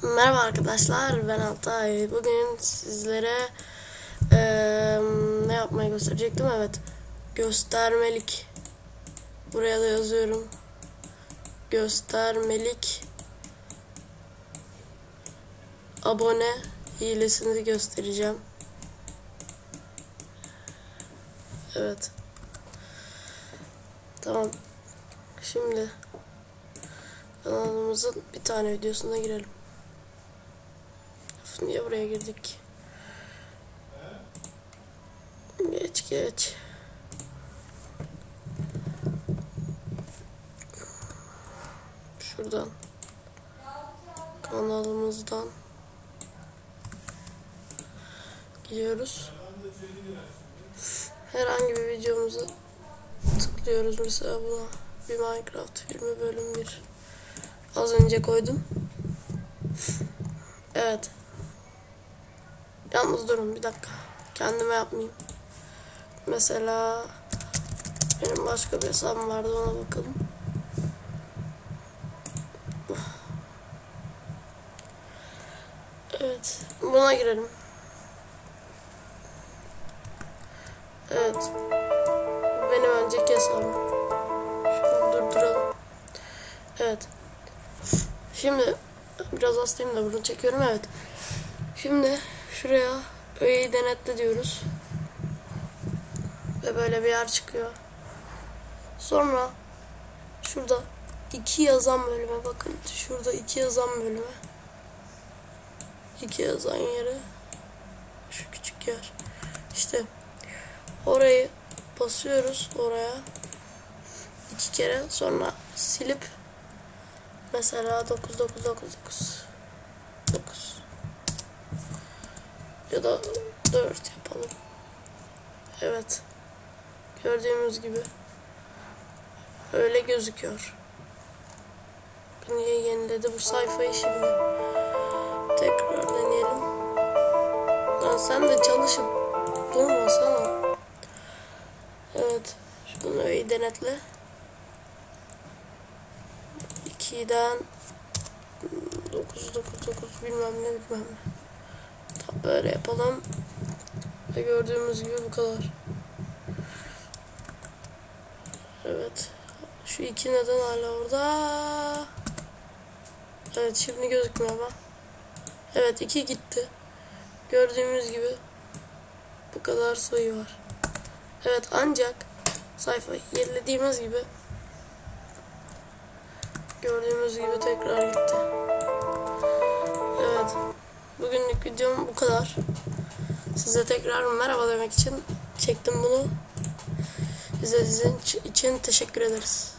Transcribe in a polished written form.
Merhaba arkadaşlar, ben Altay. Bugün sizlere ne yapmayı gösterecektim? Evet, göstermelik. Buraya da yazıyorum. Göstermelik abone hilesini göstereceğim. Evet. Tamam. Şimdi kanalımızın bir tane videosuna girelim. Niye buraya girdik? Geç. Şuradan. Kanalımızdan gidiyoruz. Herhangi bir videomuzu tıklıyoruz. Mesela buna bir Minecraft filmi bölüm 1. Az önce koydum. Evet. Yalnız durun bir dakika. Kendime yapmayayım. Mesela benim başka bir hesabım vardı, ona bakalım. Evet. Buna girelim. Evet. Benim önceki hesabım. Şunu durduralım. Evet. Şimdi biraz hastayım da bunu çekiyorum. Evet. Şimdi şuraya öğeyi denetle diyoruz. Ve böyle bir yer çıkıyor. Sonra şurada 2 yazan bölüme bakın. Şurada 2 yazan bölüme. 2 yazan yere. Şu küçük yer. İşte orayı basıyoruz oraya. 2 kere, sonra silip mesela 9 ya da 4 yapalım. Evet. Gördüğümüz gibi öyle gözüküyor. Niye yeniledi bu sayfayı şimdi? Tekrar deneyelim. Lan sen de çalışıp durmasana. Evet. Şunu öyle denetle. 2'den 9 bilmem ne. Tam böyle yapalım. Ve gördüğümüz gibi bu kadar. Evet. Şu 2 neden hala orada? Evet, şimdi gözükmüyor ama. Evet, 2 gitti. Gördüğümüz gibi bu kadar sayı var. Evet, ancak sayfayı yenilediğimiz gibi gördüğümüz gibi tekrar gitti. Evet. Bugünlük videom bu kadar. Size tekrar merhaba demek için çektim bunu. İzlediğiniz için teşekkür ederiz.